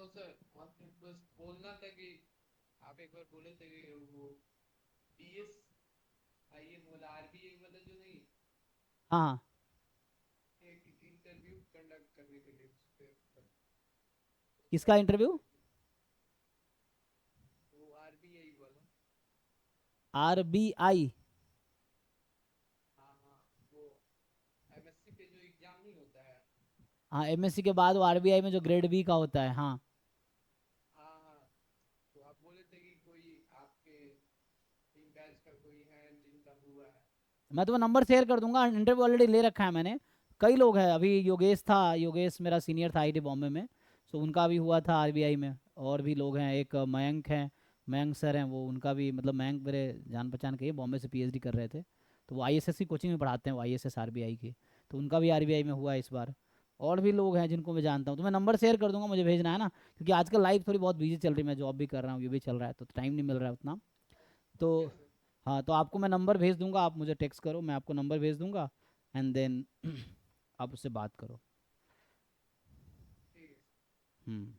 Sir आपने बस बोलना था कि आप एक बार बोले थे कि वो बीएस आईए वाला आरबीआई वाला जो नहीं, हाँ हाँ। एक इंटरव्यू कंडक्ट करने के लिए उस पे किसका उसका इंटरव्यू? इंटरव्यू, वो आरबीआई वाला। RBI? हाँ हाँ, वो एमएससी पे जो एग्जाम नहीं होता है। हाँ, MSc के बाद वो RBI में जो ग्रेड बी का होता है, हाँ। हाँ हाँ, तो आप बोले थे कि कोई आपके टीम बैच का कोई है जिनका हुआ है। मैं तुम्हें नंबर शेयर कर दूंगा, इंटरव्यू ऑलरेडी ले रखा है मैंने। कई लोग हैं, अभी योगेश था, योगेश मेरा सीनियर था IT बॉम्बे में। सो उनका भी हुआ था RBI में। और भी लोग हैं, एक मयंक हैं, मयंक सर हैं, वो उनका भी मतलब मयंक मेरे जान पहचान के ही बॉम्बे से PhD कर रहे थे। तो वो ISS की कोचिंग में पढ़ाते हैं, वो ISS RBI की। तो उनका भी RBI में हुआ है इस बार। और भी लोग हैं जिनको मैं जानता हूँ, तो मैं नंबर शेयर कर दूंगा, मुझे भेजना है ना, क्योंकि आजकल लाइफ थोड़ी बहुत बिजी चल रही है, मैं जॉब भी कर रहा हूँ, ये भी चल रहा है, तो टाइम नहीं मिल रहा है उतना। तो ओके सर। हाँ, तो आपको मैं नंबर भेज दूंगा, आप मुझे टेक्स्ट करो, मैं आपको नंबर भेज दूंगा। एंड देन आप उससे बात करो। ठीक है सर। हम्म।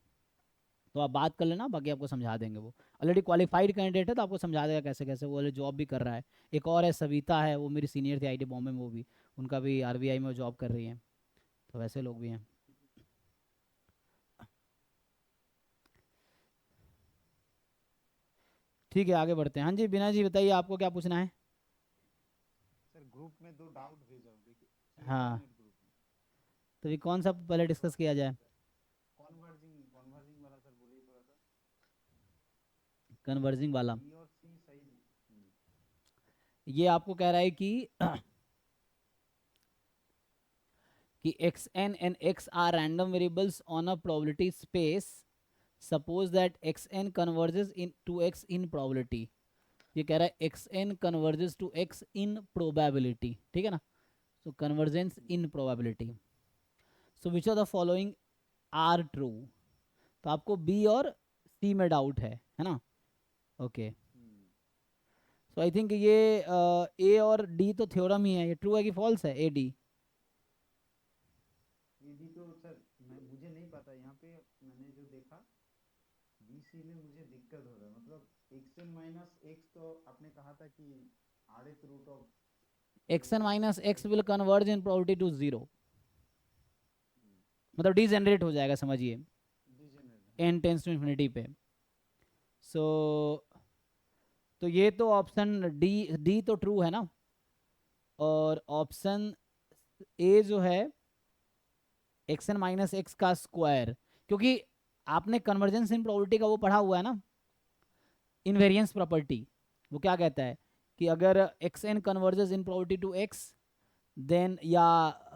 तो आप बात कर लेना, बाकी आपको समझा देंगे, वो ऑलरेडी क्वालिफाइड कैंडिडेट है, तो आपको समझा देगा कैसे कैसे। वो वाले जॉब भी कर रहा है। एक और है सविता है, वो मेरी सीनियर थी IT बॉम्बे में, वो भी उनका भी RBI में जॉब कर रही है। तो वैसे लोग भी हैं। ठीक है, आगे बढ़ते हैं। हाँ जी, बिना जी बताइए, आपको क्या पूछना है? सर ग्रुप में दो डाउट भेजा हूँ, देखिए सी हाँ, इंटरनेट ग्रुप में। तो ये कौन सा पहले डिस्कस किया जाए? कॉन्वर्जिंग कॉन्वर्जिंग वाला सर बोलिए थोड़ा सा। कन्वर्जिंग वाला। बी और सी सही नहीं। ये आपको कह रहा है कि xn and x are random variables on a probability space. Suppose that xn converges in to x in probability. ये कह रहा है xn converges to x in probability, ठीक है ना? So convergence in probability. So which of the following are true? तो आपको B और C में डाउट है ना? ओके। सो आई थिंक ये A और D तो थ्योरम ही है, ये ट्रू है कि फॉल्स है AD? ये भी तो सर मैं मुझे नहीं पता यहाँ पे। मैंने जो देखा बी सी में मुझे दिक्कत हो रहा है, मतलब एक्स एन माइनस एक्स तो आपने कहा था कि आरएथ रूट ऑफ जो xn minus x x will converge in probability to 0, मतलब डिजेनरेट हो जाएगा, समझिए, डिजेनरेट, हाँ। n टेंस टू इन्फिनिटी पे। सो तो ये तो ऑप्शन डी, डी तो ट्रू है ना? और ऑप्शन ए जो है, एक्स एन माइनस एक्स का स्क्वायर, क्योंकि आपने कन्वर्जेंस इन प्रोबेबिलिटी का वो पढ़ा हुआ है ना, इनवेरियंस प्रॉपर्टी। वो क्या कहता है कि अगर x N converges in probability to x, then या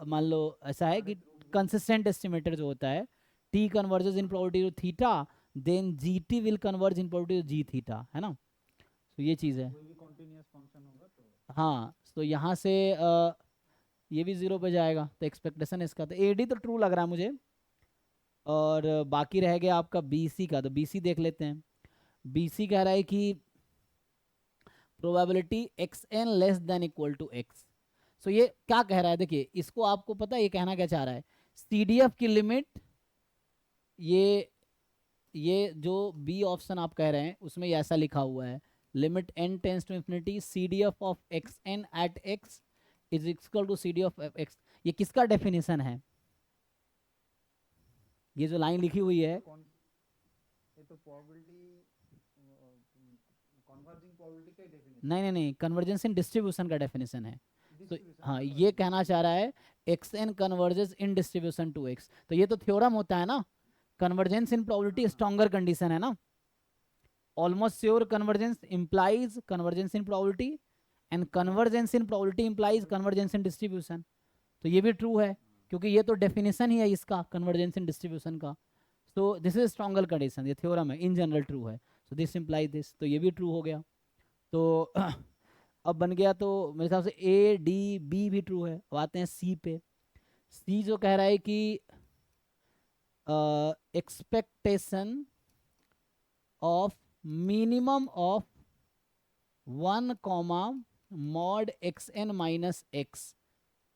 मान लो ऐसा है कि आरएथ रूट भी। कंसिस्टेंट एस्टिमेटर जो होता है, टी कन्वर्जेस इन हाँ हाँ। Probability to theta, then g t will converge in probability to g theta, है ना? तो ये हाँ चीज़ है। कोई भी कॉन्टिन्यूअस फंक्शन होगा तो। हाँ, तो यहाँ से ये भी जीरो पे जाएगा, तो एक्सपेक्टेशन इसका तो AD तो ट्रू लग रहा है मुझे। और बाकी रह गया आपका BC का, तो BC देख लेते हैं। BC कह रहा है कि probability xn less than equal to x। So ये क्या कह रहा है, देखिए इसको, आपको पता है ये कहना क्या चाह रहा है? CDF की लिमिट, ये ये जो बी ऑप्शन आप कह रहे हैं उसमें ये ऐसा लिखा हुआ है, limit n tends to infinity CDF of xn at x is equal to CDF of x। ये किसका डेफिनेशन है? ये जो लाइन लिखी हुई ये है, कौन, ये तो प्रोबेबिलिटी, कन्वर्जिंग प्रोबेबिलिटी का डेफिनेशन नहीं है। नहीं नहीं, कन्वर्जेंस इन डिस्ट्रीब्यूशन का डेफिनेशन है। तो डिस्ट्रीब्यूशन, हाँ, अच्छा ये अच्छा कहना चाह रहा है x N converges in distribution to x, तो ये तो थ्योरम होता है ना, कन्वर्जेंस इन हाँ प्रोबेबिलिटी हाँ। स्ट्रॉन्गर कंडीशन है ना। Almost sure convergence implies convergence in probability, and convergence in probability implies probability. Convergence in distribution. तो ये भी ट्रू है, क्योंकि ये तो डेफिनेशन ही है इसका, कन्वर्जेंस इन डिस्ट्रीब्यूशन का। तो दिस इज स्ट्रॉन्गर कंडीशन, ये थ्योरम है, इन जनरल ट्रू है। सो दिस इंप्लाइज दिस, तो ये भी ट्रू हो गया। तो अब बन गया, तो मेरे हिसाब से A D B भी ट्रू है। अब आते हैं C पे। C जो कह रहा है कि expectation of minimum of 1 mod xn - x,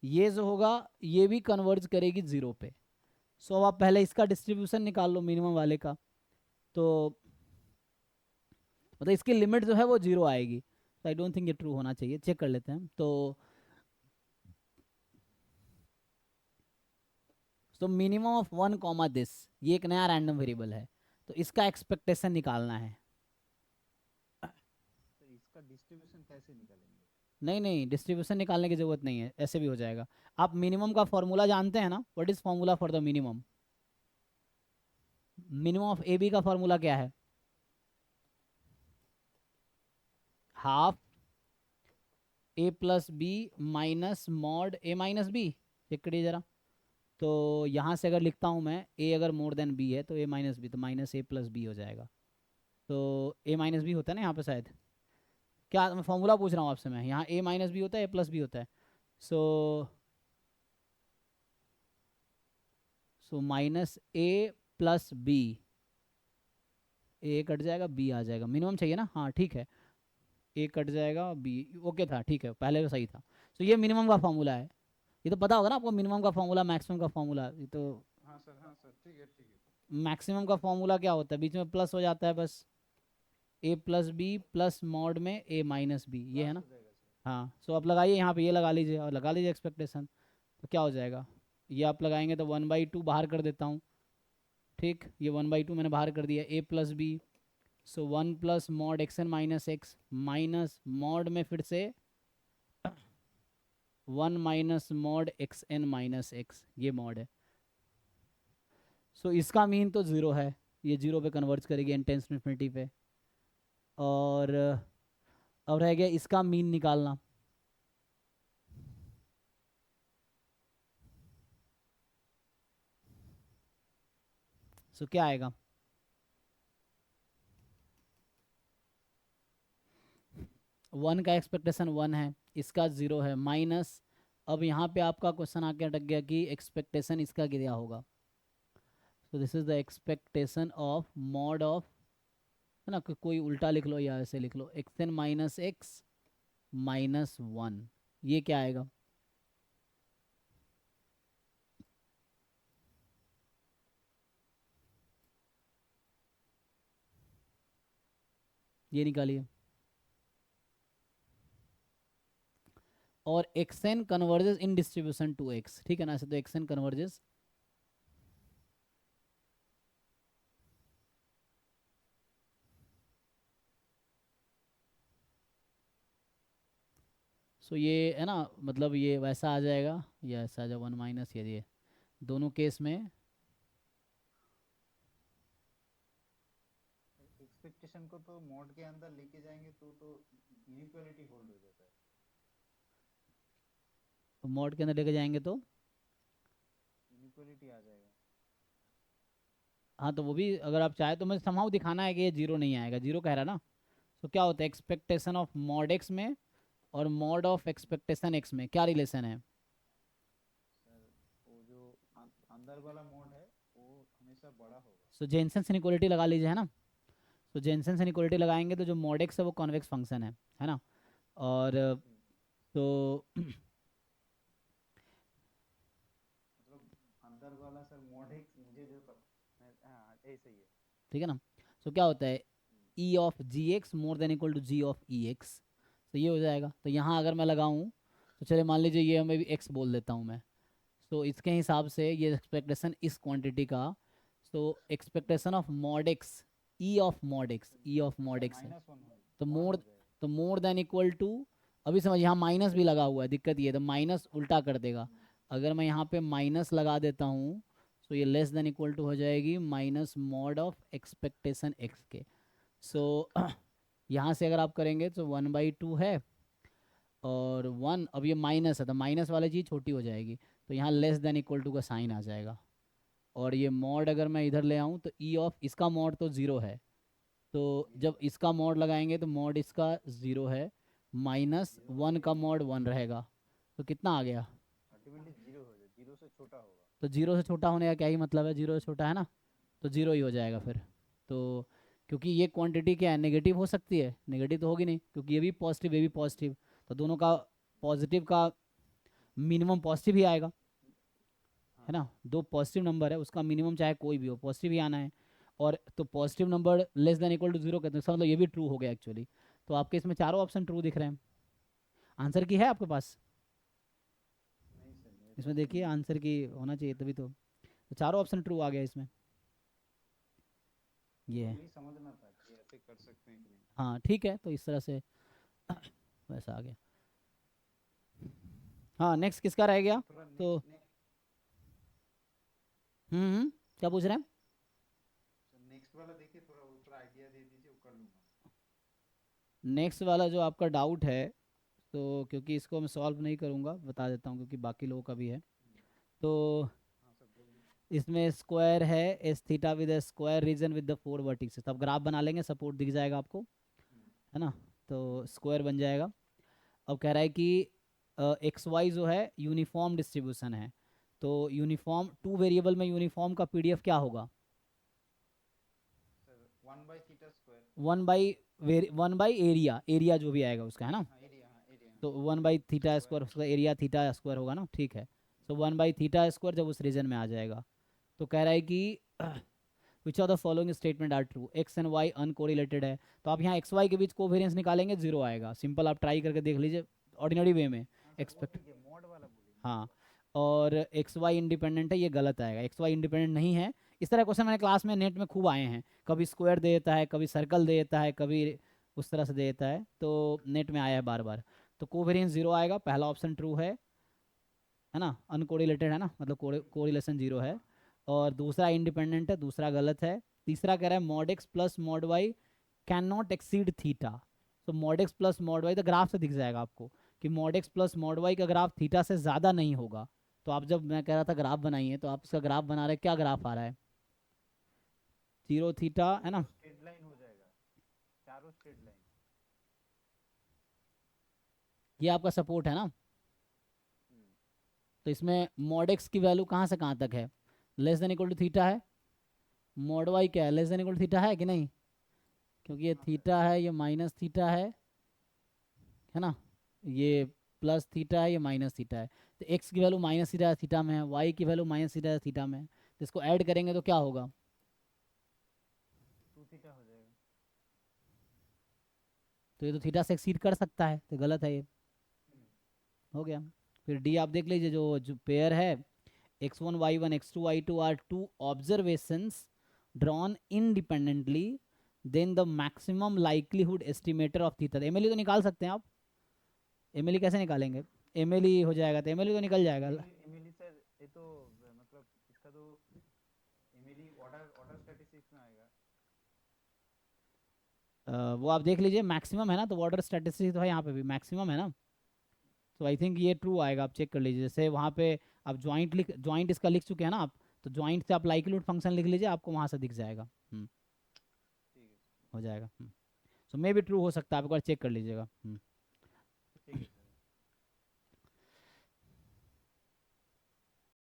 ये जो होगा ये भी कन्वर्ज करेगी 0 पे। सो अब आप पहले इसका डिस्ट्रीब्यूशन निकाल लो मिनिमम वाले का। तो मतलब इसकी लिमिट जो है वो 0 आएगी। तो आई डोंट थिंक ये ट्रू होना चाहिए, चेक कर लेते हैं। तो मिनिमम ऑफ 1 कॉमा दिस, ये एक नया रैंडम वेरिएबल है, तो इसका एक्सपेक्टेशन निकालना है। तो इसका डिस्ट्रीब्यूशन कैसे निकालेंगे? नहीं नहीं, डिस्ट्रीब्यूशन निकालने की जरूरत नहीं है, ऐसे भी हो जाएगा। आप मिनिमम का फॉर्मूला जानते हैं ना, what is formula for the minimum? Minimum of a b का फॉर्मूला क्या है? Half a plus b minus mod a minus b. Check करिए ज़रा। तो यहाँ से अगर लिखता हूँ मैं, ए अगर मोर देन बी है तो ए माइनस बी, तो माइनस ए प्लस बी हो जाएगा। तो ए माइनस बी होता है ना यहाँ पे शायद, क्या मैं फॉर्मूला पूछ रहा हूँ आपसे? मैं यहाँ ए माइनस बी होता है, ए प्लस बी होता है। सो माइनस ए प्लस बी, ए कट जाएगा बी आ जाएगा, मिनिमम चाहिए ना, हाँ ठीक है। ए कट जाएगा बी, ओके था, ठीक है, पहले तो सही था। तो ये मिनिमम का फॉर्मूला है, ये तो पता होगा ना आपको, मिनिमम का फॉर्मूला मैक्सिमम का फॉर्मूला, ये तो हाँ सर, ठीक है ठीक है। मैक्सिमम का फॉर्मूला क्या होता है, बीच में प्लस हो जाता है बस, ए प्लस बी प्लस मॉड में ए माइनस बी, ये है प्लस ना। हो जाएगा सर। हाँ, सो आप लगाइए यहाँ पे, ये लगा लीजिए और लगा लीजिए एक्सपेक्टेशन। तो क्या हो जाएगा, ये आप लगाएंगे तो 1/2 बाहर कर देता हूँ, ठीक, ये 1/2 मैंने बाहर कर दिया, a plus b. So 1 plus mod x N minus x minus mod में फिर से 1 minus mod x N minus x, ये मॉड है। सो इसका मीन तो 0 है, ये 0 पे कन्वर्ज करेगी इंटेंस इन्फिनिटी पे। और अब रह गया इसका मीन निकालना। सो क्या आएगा, 1 का एक्सपेक्टेशन 1 है, इसका 0 है, माइनस, अब यहाँ पे आपका क्वेश्चन आके अटक गया कि एक्सपेक्टेशन इसका क्या होगा। So this is the expectation of mod of, है ना, कोई उल्टा लिख लो या ऐसे लिख लो, X N minus x minus 1, ये क्या आएगा, ये निकालिए। और X N converges in distribution to X, ठीक है ना, ऐसे तो एक्स एन कन्वर्जेस, सो ये है ना, मतलब ये वैसा आ जाएगा या ऐसा आ जाएगा 1 माइनस, ये दोनों केस में एक्सपेक्टेशन को तो मोड के अंदर लेके जाएंगे तो इनइक्वालिटी होल्ड हो जाता है। मॉड के अंदर लेके जाएंगे तो इनइक्वालिटी आ जाएगा। हाँ, तो वो भी अगर आप चाहे तो मुझे समहाउ दिखाना है कि ये 0 नहीं आएगा, 0 कह रहा ना। तो क्या होता है एक्सपेक्टेशन ऑफ मॉड एक्स में और मॉड ऑफ एक्सपेक्टेशन एक्स में क्या रिलेशन है? सर वो जो अंदर वाला मोड है वो हमेशा बड़ा होगा। सो जेनसेंस इनइक्वालिटी लगा लीजिए, है ना। तो जेनसेंस इनइक्वालिटी लगाएंगे तो जो मॉड एक्स है वो कॉन्वेक्स फंक्शन है ना। और तो मतलब अंदर वाला सर मोड है मुझे जो हाँ ऐसे ही है। ठीक है ना। सो क्या होता है E of g x more than equal to g of E x, तो ये हो जाएगा। तो यहाँ अगर मैं लगाऊँ तो चलिए मान लीजिए ये मैं भी एक्स बोल देता हूँ मैं, तो इसके हिसाब से ये एक्सपेक्टेशन इस क्वांटिटी का, तो expectation of mod x, E of mod x, E of mod x है, -1 तो 1 मोर, हो जाएगा। तो मोर देन इक्वल टू, अभी समझ यहाँ माइनस भी लगा हुआ है, दिक्कत ये है, तो माइनस उल्टा कर देगा। अगर मैं यहाँ पे माइनस लगा देता हूँ तो ये लेस देन इक्वल टू हो जाएगी minus mod of expectation x के। सो यहाँ से अगर आप करेंगे तो 1/2 है और 1, अब ये माइनस है तो माइनस वाली चीज़ छोटी हो जाएगी, तो यहाँ लेस देन इक्वल टू का साइन आ जाएगा। और ये मॉड अगर मैं इधर ले आऊँ तो ई ऑफ इसका मॉड तो 0 है, तो जब इसका मॉड लगाएंगे तो मॉड इसका 0 है, माइनस 1 का मॉड 1 रहेगा, तो कितना आ गया, अल्टीमेटली 0 हो जाए, 0 से छोटा होगा। तो 0 से छोटा होने का क्या ही मतलब है, 0 से छोटा है ना, तो 0 ही हो जाएगा फिर। तो क्योंकि ये क्वांटिटी क्या है, नेगेटिव हो सकती है, नेगेटिव तो होगी नहीं क्योंकि ये भी पॉजिटिव ये भी पॉजिटिव, तो दोनों का पॉजिटिव का मिनिमम पॉजिटिव ही आएगा, है हाँ ना। दो पॉजिटिव नंबर है उसका मिनिमम चाहे कोई भी हो पॉजिटिव ही आना है। और तो positive number less than equal to 0 कहते हैं, इसका मतलब ये भी ट्रू हो गया एक्चुअली। तो आपके इसमें चारों ऑप्शन ट्रू दिख रहे हैं। आंसर की है आपके पास? नहीं सर, मेरे इसमें पास देखिए नहीं है। आंसर की होना चाहिए तभी तो चारों ऑप्शन ट्रू आ गया इसमें। ये है। वही समझना था कि ऐसे कर सकते हैं कि नहीं। हाँ ठीक है, तो इस तरह से वैसा आ गया। हाँ नेक्स्ट किसका रह गया? थोड़ा तो नेक्स्ट क्या पूछ रहे हैं? नेक्स्ट वाला देखिए, थोड़ा आइडिया दे दीजिए, वो कर लूँगा। नेक्स्ट वाला जो आपका डाउट है, तो क्योंकि इसको मैं सॉल्व नहीं करूँगा, बता देता हूँ क्योंकि बाकी लोगों का भी है। तो हाँ सर बोलिए। इसमें स्क्वायर है S theta with a square region with the 4 vertices. तो आप ग्राफ बना लेंगे, सपोर्ट दिख जाएगा आपको, है ना? तो स्क्वायर बन जाएगा। अब कह रहा है कि एक्स वाई जो है यूनिफॉर्म डिस्ट्रीब्यूशन है, तो यूनिफॉर्म 2 वेरिएबल में यूनिफॉर्म का पीडीएफ क्या होगा? सर 1/θ²। 1 बाई एरिया, एरिया जो भी आएगा उसका, है ना? हाँ एरिया, हाँ एरिया, तो 1/θ स्क्वायर। स्क्वायर, उसका एरिया थीटा स्क्वायर होगा ना, ठीक है। तो 1/θ स्क्वायर जब उस रीजन में आ जाएगा, तो कह रहा है कि which of the following statement are true, x and y uncorrelated है। तो आप यहाँ एक्स वाई के बीच कोवेरियंस निकालेंगे, 0 आएगा। सिंपल, आप ट्राई करके देख लीजिए ऑर्डिनरी वे में। हाँ सर वो एक्सपेक्ट, ठीक है, मॉड वाला बोलिए, मॉड हाँ। वाला। और एक्स वाई इंडिपेंडेंट है, ये गलत आएगा। एक्स वाई इंडिपेंडेंट नहीं है। इस तरह क्वेश्चन मैंने क्लास में नेट में खूब आए हैं, कभी स्क्वायर दे देता है, कभी सर्कल दे देता है, कभी उस तरह से दे देता है, तो नेट में आया है बार बार। तो कोवेरियंस 0 आएगा, पहला ऑप्शन ट्रू है ना? अनकोरिलेटेड है ना, मतलब कोरिलेशन 0 है। हाँ और दूसरा इंडिपेंडेंट है, दूसरा गलत है। तीसरा कह रहा है mod X plus mod Y can not exceed theta. तो mod X plus mod Y, तो ग्राफ से दिख जाएगा आपको कि mod X plus mod Y का ग्राफ थीटा से ज़्यादा नहीं होगा। तो आप, जब मैं कह रहा था ग्राफ बनाइए, तो आप इसका ग्राफ बना रहे हैं, क्या ग्राफ आ रहा है? 0 थीटा, है ना? स्ट्रेट लाइन हो जाएगा, चारों स्ट्रेट लाइन। ये आपका सपोर्ट है ना? तो इसमें मॉड एक्स की वैल्यू कहाँ से कहाँ तक है? Less than equal to theta है। मॉड वाई क्या है? Less than equal to theta है कि नहीं? क्योंकि ये हाँ सर। थीटा है, ये माइनस थीटा है ना? ये प्लस थीटा है, ये माइनस थीटा है। तो एक्स की वैल्यू माइनस थीटा थीटा में है, वाई की वैल्यू माइनस थीटा थीटा में है। तो इसको ऐड करेंगे तो क्या होगा? 2θ हो जाएगा। तो ये तो थीटा से एक्सीड कर सकता है, तो गलत है ये। हो गया। फिर डी आप देख लीजिए, जो पेयर है x1 y1 x2 y2 are two observations drawn independently, then the maximum likelihood estimator of theta. MLE तो निकाल सकते हैं आप। एमएलई कैसे निकालेंगे? एमएलई हो जाएगा, तो एमएलई तो निकल जाएगा। एमएलई सर, ये तो मतलब इसका तो एमएलई ऑर्डर ऑर्डर स्टैटिस्टिक्स में आएगा। वो आप देख लीजिए, मैक्सिमम है ना, तो वाटर स्टैटिस्टिक्स तो है, यहाँ पे भी मैक्सिमम है ना। तो आई थिंक ये ट्रू आएगा, आप चेक कर लीजिए। जैसे वहाँ पे आप ज्वाइंट इसका लिख चुके हैं ना आप, तो ज्वाइंट से आप लाइक्लीहुड फंक्शन लिख लीजिए, आपको वहाँ से दिख जाएगा। ठीक है। हो जाएगा। सो मे भी ट्रू हो सकता है, आप एक बार चेक कर लीजिएगा।